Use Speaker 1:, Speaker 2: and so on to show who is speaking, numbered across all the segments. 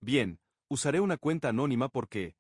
Speaker 1: Bien, usaré una cuenta anónima porque...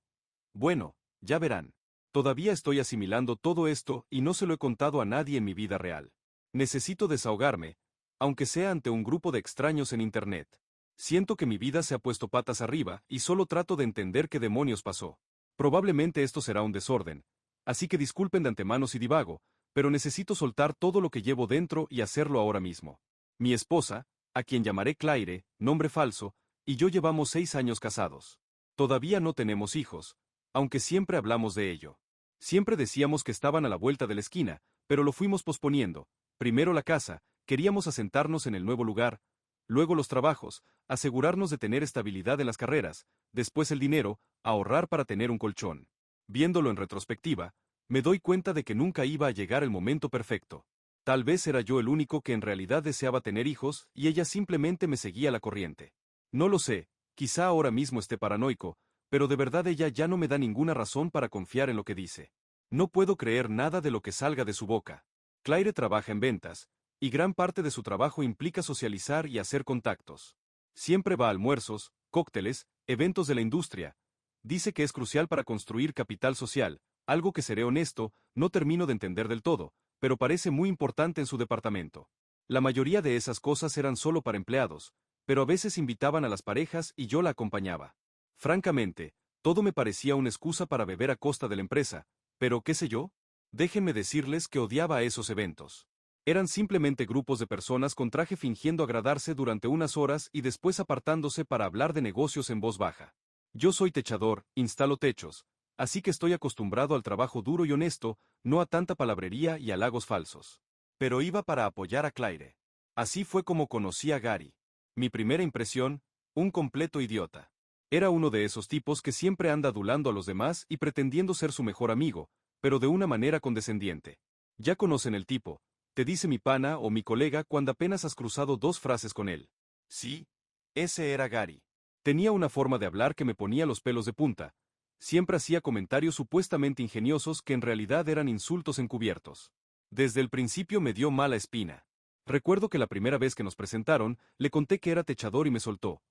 Speaker 1: Bueno, ya verán. Todavía estoy asimilando todo esto y no se lo he contado a nadie en mi vida real. Necesito desahogarme, aunque sea ante un grupo de extraños en Internet. Siento que mi vida se ha puesto patas arriba y solo trato de entender qué demonios pasó. Probablemente esto será un desorden, así que disculpen de antemano si divago, pero necesito soltar todo lo que llevo dentro y hacerlo ahora mismo. Mi esposa, a quien llamaré Claire, nombre falso, y yo llevamos 6 años casados. Todavía no tenemos hijos, aunque siempre hablamos de ello. Siempre decíamos que estaban a la vuelta de la esquina, pero lo fuimos posponiendo. Primero la casa, queríamos asentarnos en el nuevo lugar, luego los trabajos, asegurarnos de tener estabilidad en las carreras, después el dinero, ahorrar para tener un colchón. Viéndolo en retrospectiva, me doy cuenta de que nunca iba a llegar el momento perfecto. Tal vez era yo el único que en realidad deseaba tener hijos y ella simplemente me seguía la corriente. No lo sé, quizá ahora mismo esté paranoico, pero de verdad ella ya no me da ninguna razón para confiar en lo que dice. No puedo creer nada de lo que salga de su boca. Claire trabaja en ventas, y gran parte de su trabajo implica socializar y hacer contactos. Siempre va a almuerzos, cócteles, eventos de la industria. Dice que es crucial para construir capital social, algo que seré honesto, no termino de entender del todo, pero parece muy importante en su departamento. La mayoría de esas cosas eran solo para empleados, pero a veces invitaban a las parejas y yo la acompañaba. Francamente, todo me parecía una excusa para beber a costa de la empresa, pero ¿qué sé yo? Déjenme decirles que odiaba a esos eventos. Eran simplemente grupos de personas con traje fingiendo agradarse durante unas horas y después apartándose para hablar de negocios en voz baja. Yo soy techador, instalo techos, así que estoy acostumbrado al trabajo duro y honesto, no a tanta palabrería y halagos falsos. Pero iba para apoyar a Claire. Así fue como conocí a Gary. Mi primera impresión, un completo idiota. Era uno de esos tipos que siempre anda adulando a los demás y pretendiendo ser su mejor amigo, pero de una manera condescendiente. Ya conocen el tipo, te dice mi pana o mi colega cuando apenas has cruzado 2 frases con él. Sí, ese era Gary. Tenía una forma de hablar que me ponía los pelos de punta. Siempre hacía comentarios supuestamente ingeniosos que en realidad eran insultos encubiertos. Desde el principio me dio mala espina. Recuerdo que la primera vez que nos presentaron, le conté que era techador y me soltó.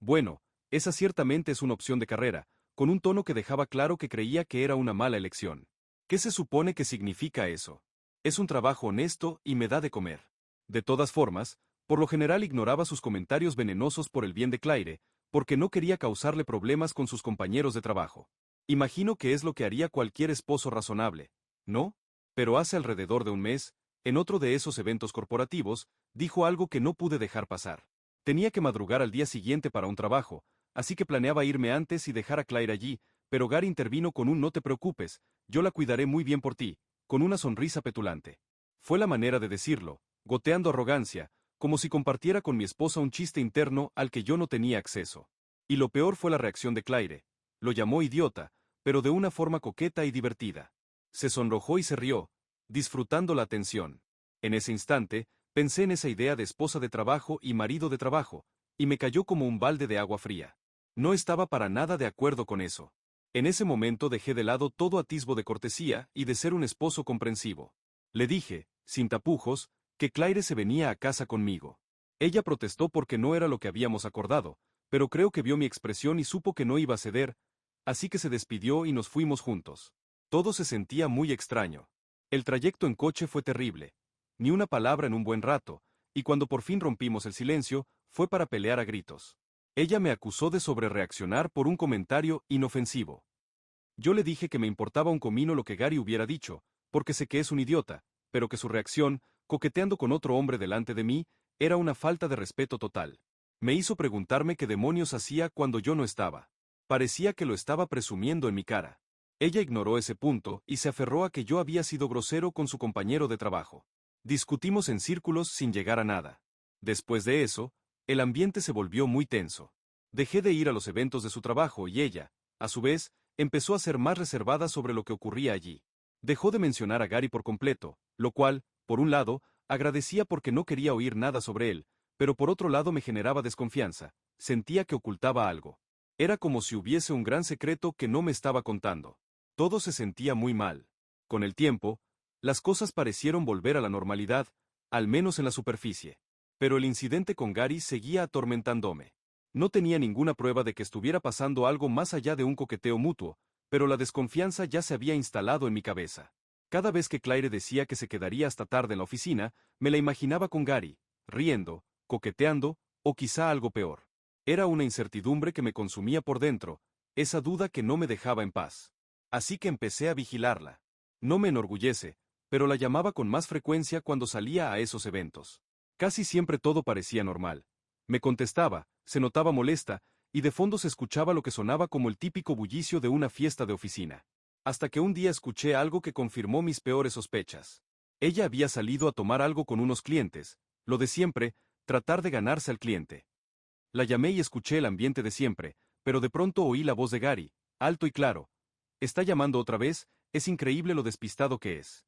Speaker 1: Bueno, esa ciertamente es una opción de carrera, con un tono que dejaba claro que creía que era una mala elección. ¿Qué se supone que significa eso? Es un trabajo honesto y me da de comer. De todas formas, por lo general ignoraba sus comentarios venenosos por el bien de Claire, porque no quería causarle problemas con sus compañeros de trabajo. Imagino que es lo que haría cualquier esposo razonable, ¿no? Pero hace alrededor de un mes, en otro de esos eventos corporativos, dijo algo que no pude dejar pasar. Tenía que madrugar al día siguiente para un trabajo, así que planeaba irme antes y dejar a Claire allí, pero Gary intervino con un no te preocupes, yo la cuidaré muy bien por ti, con una sonrisa petulante. Fue la manera de decirlo, goteando arrogancia, como si compartiera con mi esposa un chiste interno al que yo no tenía acceso. Y lo peor fue la reacción de Claire. Lo llamó idiota, pero de una forma coqueta y divertida. Se sonrojó y se rió, disfrutando la atención. En ese instante, pensé en esa idea de esposa de trabajo y marido de trabajo, y me cayó como un balde de agua fría. No estaba para nada de acuerdo con eso. En ese momento dejé de lado todo atisbo de cortesía y de ser un esposo comprensivo. Le dije, sin tapujos, que Claire se venía a casa conmigo. Ella protestó porque no era lo que habíamos acordado, pero creo que vio mi expresión y supo que no iba a ceder, así que se despidió y nos fuimos juntos. Todo se sentía muy extraño. El trayecto en coche fue terrible. Ni una palabra en un buen rato, y cuando por fin rompimos el silencio, fue para pelear a gritos. Ella me acusó de sobrereaccionar por un comentario inofensivo. Yo le dije que me importaba un comino lo que Gary hubiera dicho, porque sé que es un idiota, pero que su reacción, coqueteando con otro hombre delante de mí, era una falta de respeto total. Me hizo preguntarme qué demonios hacía cuando yo no estaba. Parecía que lo estaba presumiendo en mi cara. Ella ignoró ese punto y se aferró a que yo había sido grosero con su compañero de trabajo. Discutimos en círculos sin llegar a nada. Después de eso, el ambiente se volvió muy tenso. Dejé de ir a los eventos de su trabajo y ella, a su vez, empezó a ser más reservada sobre lo que ocurría allí. Dejó de mencionar a Gary por completo, lo cual, por un lado, agradecía porque no quería oír nada sobre él, pero por otro lado me generaba desconfianza, sentía que ocultaba algo. Era como si hubiese un gran secreto que no me estaba contando. Todo se sentía muy mal. Con el tiempo, las cosas parecieron volver a la normalidad, al menos en la superficie. Pero el incidente con Gary seguía atormentándome. No tenía ninguna prueba de que estuviera pasando algo más allá de un coqueteo mutuo, pero la desconfianza ya se había instalado en mi cabeza. Cada vez que Claire decía que se quedaría hasta tarde en la oficina, me la imaginaba con Gary, riendo, coqueteando, o quizá algo peor. Era una incertidumbre que me consumía por dentro, esa duda que no me dejaba en paz. Así que empecé a vigilarla. No me enorgullece, pero la llamaba con más frecuencia cuando salía a esos eventos. Casi siempre todo parecía normal. Me contestaba, se notaba molesta, y de fondo se escuchaba lo que sonaba como el típico bullicio de una fiesta de oficina. Hasta que un día escuché algo que confirmó mis peores sospechas. Ella había salido a tomar algo con unos clientes, lo de siempre, tratar de ganarse al cliente. La llamé y escuché el ambiente de siempre, pero de pronto oí la voz de Gary, alto y claro. ¿Está llamando otra vez? Es increíble lo despistado que es.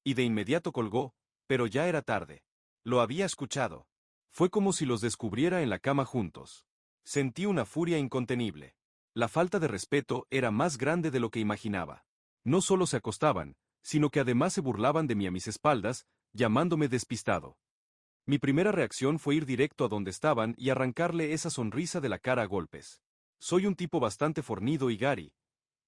Speaker 1: Y de inmediato colgó, pero ya era tarde. Lo había escuchado. Fue como si los descubriera en la cama juntos. Sentí una furia incontenible. La falta de respeto era más grande de lo que imaginaba. No solo se acostaban, sino que además se burlaban de mí a mis espaldas, llamándome despistado. Mi primera reacción fue ir directo a donde estaban y arrancarle esa sonrisa de la cara a golpes. Soy un tipo bastante fornido y Gary,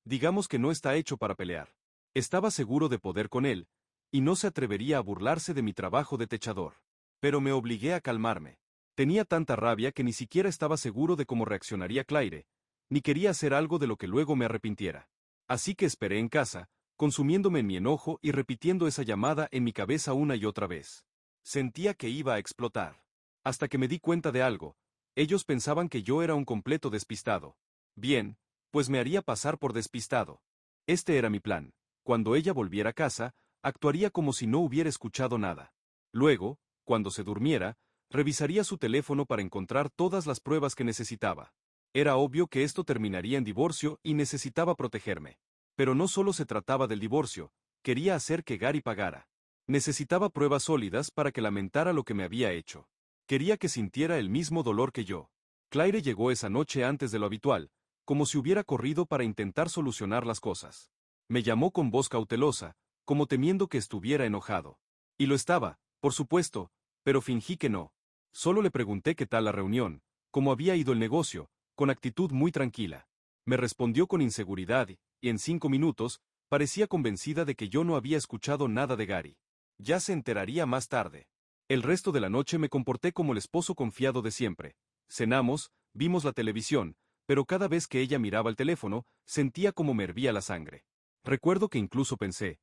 Speaker 1: digamos que no está hecho para pelear. Estaba seguro de poder con él, y no se atrevería a burlarse de mi trabajo de techador. Pero me obligué a calmarme. Tenía tanta rabia que ni siquiera estaba seguro de cómo reaccionaría Claire, ni quería hacer algo de lo que luego me arrepintiera. Así que esperé en casa, consumiéndome en mi enojo y repitiendo esa llamada en mi cabeza una y otra vez. Sentía que iba a explotar. Hasta que me di cuenta de algo. Ellos pensaban que yo era un completo despistado. Bien, pues me haría pasar por despistado. Este era mi plan. Cuando ella volviera a casa, actuaría como si no hubiera escuchado nada. Luego, cuando se durmiera, revisaría su teléfono para encontrar todas las pruebas que necesitaba. Era obvio que esto terminaría en divorcio y necesitaba protegerme. Pero no solo se trataba del divorcio, quería hacer que Gary pagara. Necesitaba pruebas sólidas para que lamentara lo que me había hecho. Quería que sintiera el mismo dolor que yo. Claire llegó esa noche antes de lo habitual, como si hubiera corrido para intentar solucionar las cosas. Me llamó con voz cautelosa, como temiendo que estuviera enojado. Y lo estaba, por supuesto, pero fingí que no. Solo le pregunté qué tal la reunión, cómo había ido el negocio, con actitud muy tranquila. Me respondió con inseguridad y en 5 minutos, parecía convencida de que yo no había escuchado nada de Gary. Ya se enteraría más tarde. El resto de la noche me comporté como el esposo confiado de siempre. Cenamos, vimos la televisión, pero cada vez que ella miraba el teléfono, sentía como me hervía la sangre. Recuerdo que incluso pensé,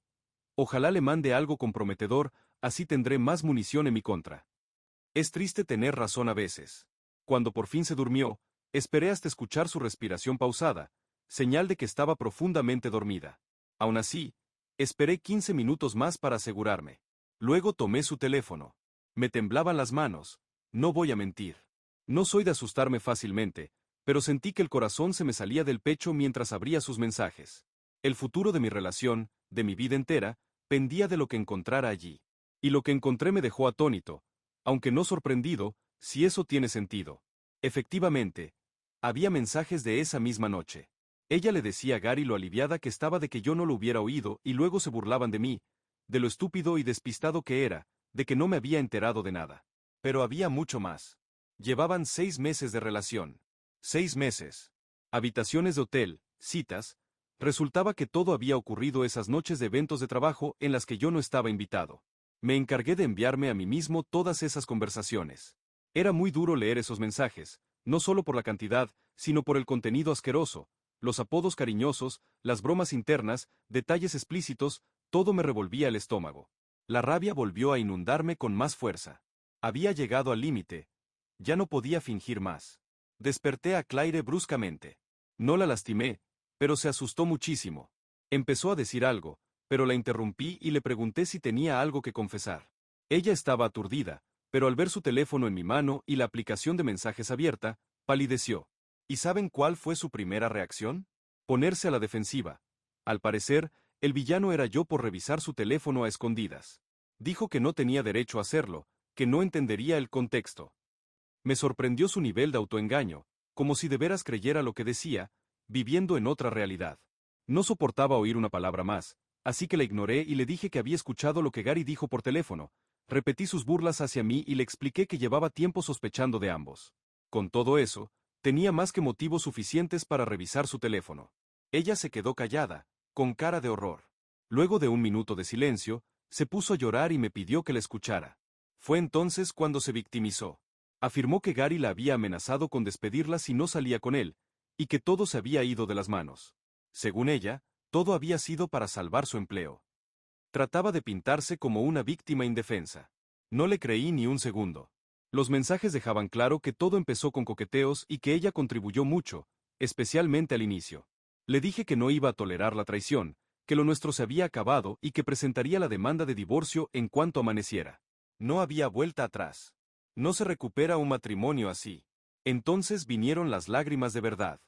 Speaker 1: ojalá le mande algo comprometedor, así tendré más munición en mi contra. Es triste tener razón a veces. Cuando por fin se durmió, esperé hasta escuchar su respiración pausada, señal de que estaba profundamente dormida. Aún así, esperé 15 minutos más para asegurarme. Luego tomé su teléfono. Me temblaban las manos, no voy a mentir. No soy de asustarme fácilmente, pero sentí que el corazón se me salía del pecho mientras abría sus mensajes. El futuro de mi relación, de mi vida entera, pendía de lo que encontrara allí. Y lo que encontré me dejó atónito, aunque no sorprendido, si eso tiene sentido. Efectivamente, había mensajes de esa misma noche. Ella le decía a Gary lo aliviada que estaba de que yo no lo hubiera oído y luego se burlaban de mí, de lo estúpido y despistado que era, de que no me había enterado de nada. Pero había mucho más. Llevaban 6 meses de relación. 6 meses. Habitaciones de hotel, citas. Resultaba que todo había ocurrido esas noches de eventos de trabajo en las que yo no estaba invitado. Me encargué de enviarme a mí mismo todas esas conversaciones. Era muy duro leer esos mensajes, no solo por la cantidad, sino por el contenido asqueroso, los apodos cariñosos, las bromas internas, detalles explícitos, todo me revolvía el estómago. La rabia volvió a inundarme con más fuerza. Había llegado al límite. Ya no podía fingir más. Desperté a Claire bruscamente. No la lastimé, pero se asustó muchísimo. Empezó a decir algo, pero la interrumpí y le pregunté si tenía algo que confesar. Ella estaba aturdida, pero al ver su teléfono en mi mano y la aplicación de mensajes abierta, palideció. ¿Y saben cuál fue su primera reacción? Ponerse a la defensiva. Al parecer, el villano era yo por revisar su teléfono a escondidas. Dijo que no tenía derecho a hacerlo, que no entendería el contexto. Me sorprendió su nivel de autoengaño, como si de veras creyera lo que decía, viviendo en otra realidad. No soportaba oír una palabra más, así que la ignoré y le dije que había escuchado lo que Gary dijo por teléfono. Repetí sus burlas hacia mí y le expliqué que llevaba tiempo sospechando de ambos. Con todo eso, Tenía más que motivos suficientes para revisar su teléfono. Ella se quedó callada, con cara de horror. Luego de un minuto de silencio, se puso a llorar y me pidió que la escuchara. Fue entonces cuando se victimizó. Afirmó que Gary la había amenazado con despedirla si no salía con él, y que todo se había ido de las manos. Según ella, todo había sido para salvar su empleo. Trataba de pintarse como una víctima indefensa. No le creí ni un segundo. Los mensajes dejaban claro que todo empezó con coqueteos y que ella contribuyó mucho, especialmente al inicio. Le dije que no iba a tolerar la traición, que lo nuestro se había acabado y que presentaría la demanda de divorcio en cuanto amaneciera. No había vuelta atrás. No se recupera un matrimonio así. Entonces vinieron las lágrimas de verdad.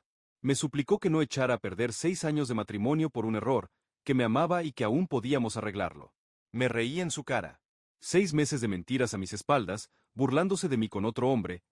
Speaker 1: Me suplicó que no echara a perder 6 años de matrimonio por un error, que me amaba y que aún podíamos arreglarlo. Me reí en su cara. 6 meses de mentiras a mis espaldas, burlándose de mí con otro hombre.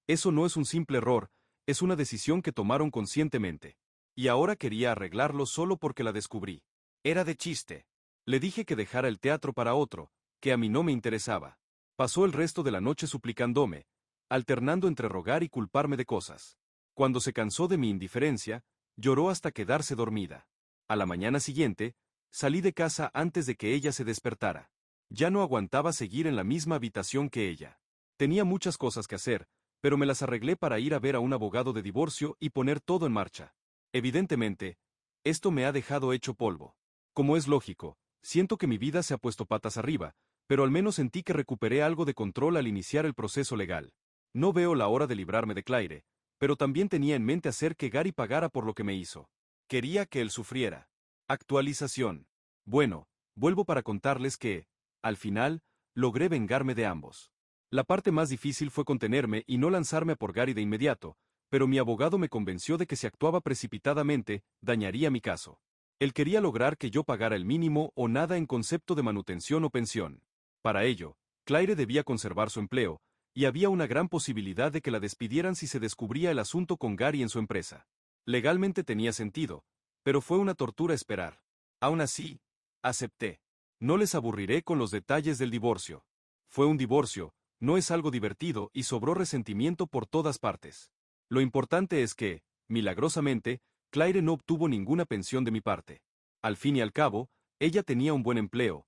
Speaker 1: Eso no es un simple error, es una decisión que tomaron conscientemente. Y ahora quería arreglarlo solo porque la descubrí. Era de chiste. Le dije que dejara el teatro para otro, que a mí no me interesaba. Pasó el resto de la noche suplicándome, alternando entre rogar y culparme de cosas. Cuando se cansó de mi indiferencia, lloró hasta quedarse dormida. A la mañana siguiente, salí de casa antes de que ella se despertara. Ya no aguantaba seguir en la misma habitación que ella. Tenía muchas cosas que hacer, pero me las arreglé para ir a ver a un abogado de divorcio y poner todo en marcha. Evidentemente, esto me ha dejado hecho polvo. Como es lógico, siento que mi vida se ha puesto patas arriba, pero al menos sentí que recuperé algo de control al iniciar el proceso legal. No veo la hora de librarme de Claire, pero también tenía en mente hacer que Gary pagara por lo que me hizo. Quería que él sufriera. Actualización. Bueno, vuelvo para contarles que, al final, logré vengarme de ambos. La parte más difícil fue contenerme y no lanzarme a por Gary de inmediato, pero mi abogado me convenció de que si actuaba precipitadamente, dañaría mi caso. Él quería lograr que yo pagara el mínimo o nada en concepto de manutención o pensión. Para ello, Claire debía conservar su empleo, y había una gran posibilidad de que la despidieran si se descubría el asunto con Gary en su empresa. Legalmente tenía sentido, pero fue una tortura esperar. Aún así, acepté. No les aburriré con los detalles del divorcio. Fue un divorcio, no es algo divertido y sobró resentimiento por todas partes. Lo importante es que, milagrosamente, Claire no obtuvo ninguna pensión de mi parte. Al fin y al cabo, ella tenía un buen empleo,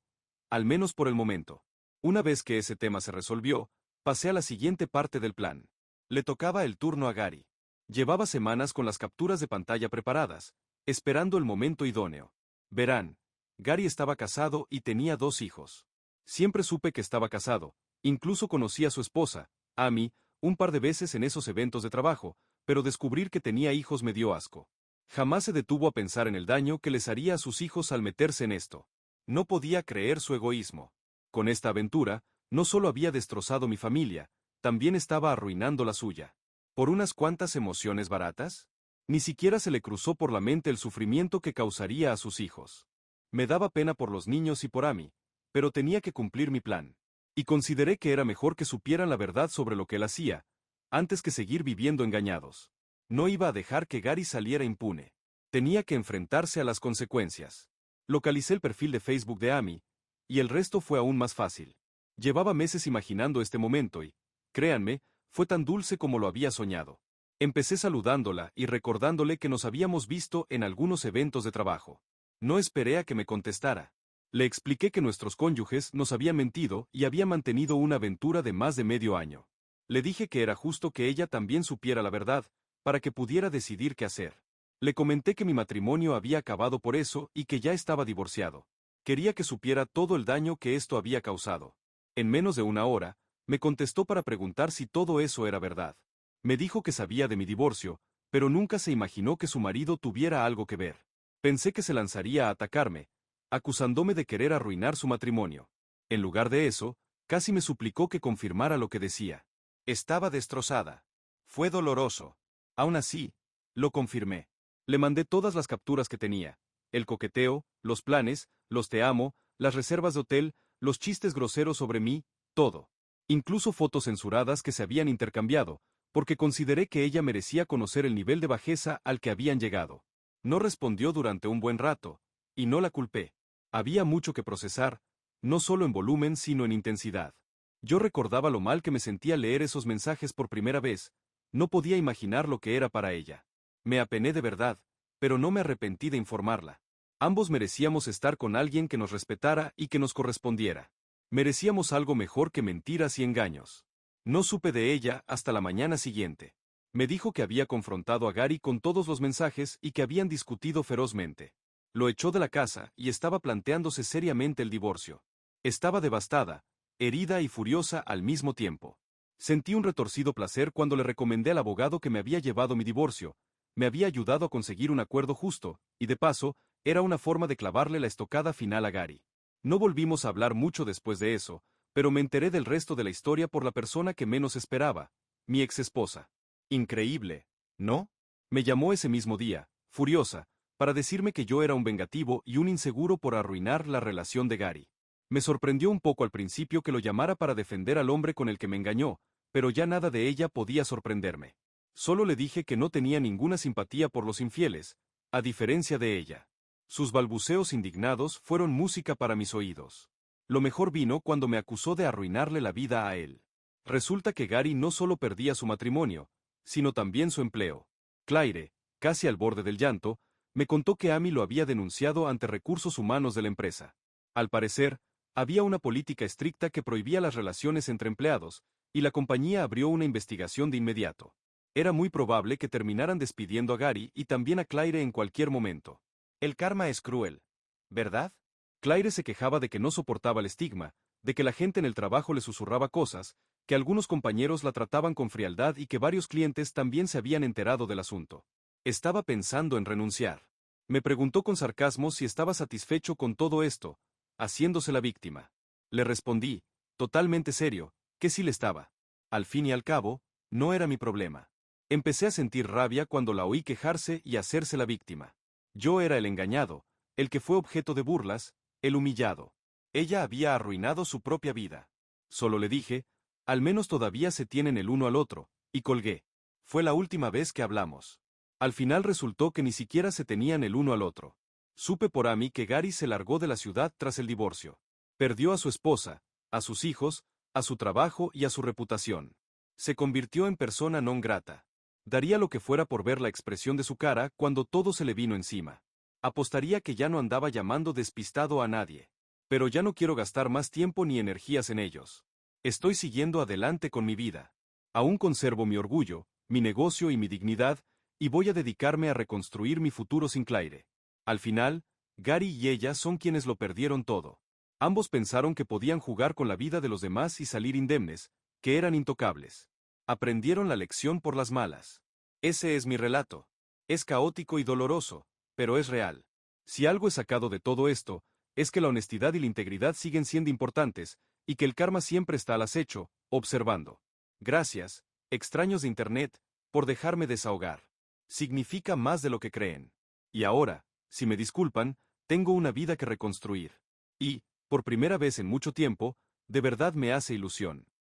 Speaker 1: al menos por el momento. Una vez que ese tema se resolvió, pasé a la siguiente parte del plan. Le tocaba el turno a Gary. Llevaba semanas con las capturas de pantalla preparadas, esperando el momento idóneo. Verán, Gary estaba casado y tenía 2 hijos. Siempre supe que estaba casado, incluso conocí a su esposa, Amy, un par de veces en esos eventos de trabajo, pero descubrir que tenía hijos me dio asco. Jamás se detuvo a pensar en el daño que les haría a sus hijos al meterse en esto. No podía creer su egoísmo. Con esta aventura, no solo había destrozado mi familia, también estaba arruinando la suya. ¿Por unas cuantas emociones baratas? Ni siquiera se le cruzó por la mente el sufrimiento que causaría a sus hijos. Me daba pena por los niños y por Amy, pero tenía que cumplir mi plan. Y consideré que era mejor que supieran la verdad sobre lo que él hacía, antes que seguir viviendo engañados. No iba a dejar que Gary saliera impune. Tenía que enfrentarse a las consecuencias. Localicé el perfil de Facebook de Amy, y el resto fue aún más fácil. Llevaba meses imaginando este momento y, créanme, fue tan dulce como lo había soñado. Empecé saludándola y recordándole que nos habíamos visto en algunos eventos de trabajo. No esperé a que me contestara. Le expliqué que nuestros cónyuges nos habían mentido y había mantenido una aventura de más de medio año. Le dije que era justo que ella también supiera la verdad, para que pudiera decidir qué hacer. Le comenté que mi matrimonio había acabado por eso y que ya estaba divorciado. Quería que supiera todo el daño que esto había causado. En menos de una hora, me contestó para preguntar si todo eso era verdad. Me dijo que sabía de mi divorcio, pero nunca se imaginó que su marido tuviera algo que ver. Pensé que se lanzaría a atacarme, acusándome de querer arruinar su matrimonio. En lugar de eso, casi me suplicó que confirmara lo que decía. Estaba destrozada. Fue doloroso. Aún así, lo confirmé. Le mandé todas las capturas que tenía. El coqueteo, los planes, los te amo, las reservas de hotel, los chistes groseros sobre mí, todo. Incluso fotos censuradas que se habían intercambiado, porque consideré que ella merecía conocer el nivel de bajeza al que habían llegado. No respondió durante un buen rato, y no la culpé. Había mucho que procesar, no solo en volumen sino en intensidad. Yo recordaba lo mal que me sentía leer esos mensajes por primera vez, No podía imaginar lo que era para ella. Me apené de verdad, pero no me arrepentí de informarla. Ambos merecíamos estar con alguien que nos respetara y que nos correspondiera. Merecíamos algo mejor que mentiras y engaños. No supe de ella hasta la mañana siguiente. Me dijo que había confrontado a Gary con todos los mensajes y que habían discutido ferozmente. Lo echó de la casa y estaba planteándose seriamente el divorcio. Estaba devastada, herida y furiosa al mismo tiempo. Sentí un retorcido placer cuando le recomendé al abogado que me había llevado mi divorcio, me había ayudado a conseguir un acuerdo justo, y de paso, era una forma de clavarle la estocada final a Gary. No volvimos a hablar mucho después de eso, pero me enteré del resto de la historia por la persona que menos esperaba, mi exesposa. Increíble, ¿no? Me llamó ese mismo día, furiosa, para decirme que yo era un vengativo y un inseguro por arruinar la relación de Gary. Me sorprendió un poco al principio que lo llamara para defender al hombre con el que me engañó, pero ya nada de ella podía sorprenderme. Solo le dije que no tenía ninguna simpatía por los infieles, a diferencia de ella. Sus balbuceos indignados fueron música para mis oídos. Lo mejor vino cuando me acusó de arruinarle la vida a él. Resulta que Gary no solo perdía su matrimonio, sino también su empleo. Claire, casi al borde del llanto, me contó que Amy lo había denunciado ante recursos humanos de la empresa. Al parecer, había una política estricta que prohibía las relaciones entre empleados, y la compañía abrió una investigación de inmediato. Era muy probable que terminaran despidiendo a Gary y también a Claire en cualquier momento. El karma es cruel, ¿verdad? Claire se quejaba de que no soportaba el estigma, de que la gente en el trabajo le susurraba cosas, que algunos compañeros la trataban con frialdad y que varios clientes también se habían enterado del asunto. Estaba pensando en renunciar. Me preguntó con sarcasmo si estaba satisfecho con todo esto, haciéndose la víctima. Le respondí, totalmente serio, que sí le estaba. Al fin y al cabo, no era mi problema. Empecé a sentir rabia cuando la oí quejarse y hacerse la víctima. Yo era el engañado, el que fue objeto de burlas, el humillado. Ella había arruinado su propia vida. Solo le dije, al menos todavía se tienen el uno al otro, y colgué. Fue la última vez que hablamos. Al final resultó que ni siquiera se tenían el uno al otro. Supe por Amy que Gary se largó de la ciudad tras el divorcio. Perdió a su esposa, a sus hijos, a su trabajo y a su reputación. Se convirtió en persona non grata. Daría lo que fuera por ver la expresión de su cara cuando todo se le vino encima. Apostaría que ya no andaba llamando despistado a nadie. Pero ya no quiero gastar más tiempo ni energías en ellos. Estoy siguiendo adelante con mi vida. Aún conservo mi orgullo, mi negocio y mi dignidad, y voy a dedicarme a reconstruir mi futuro sin Claire. Al final, Gary y ella son quienes lo perdieron todo. Ambos pensaron que podían jugar con la vida de los demás y salir indemnes, que eran intocables. Aprendieron la lección por las malas. Ese es mi relato. Es caótico y doloroso, pero es real. Si algo he sacado de todo esto, es que la honestidad y la integridad siguen siendo importantes, y que el karma siempre está al acecho, observando. Gracias, extraños de Internet, por dejarme desahogar. Significa más de lo que creen. Y ahora, si me disculpan, tengo una vida que reconstruir. Y, por primera vez en mucho tiempo, de verdad me hace ilusión.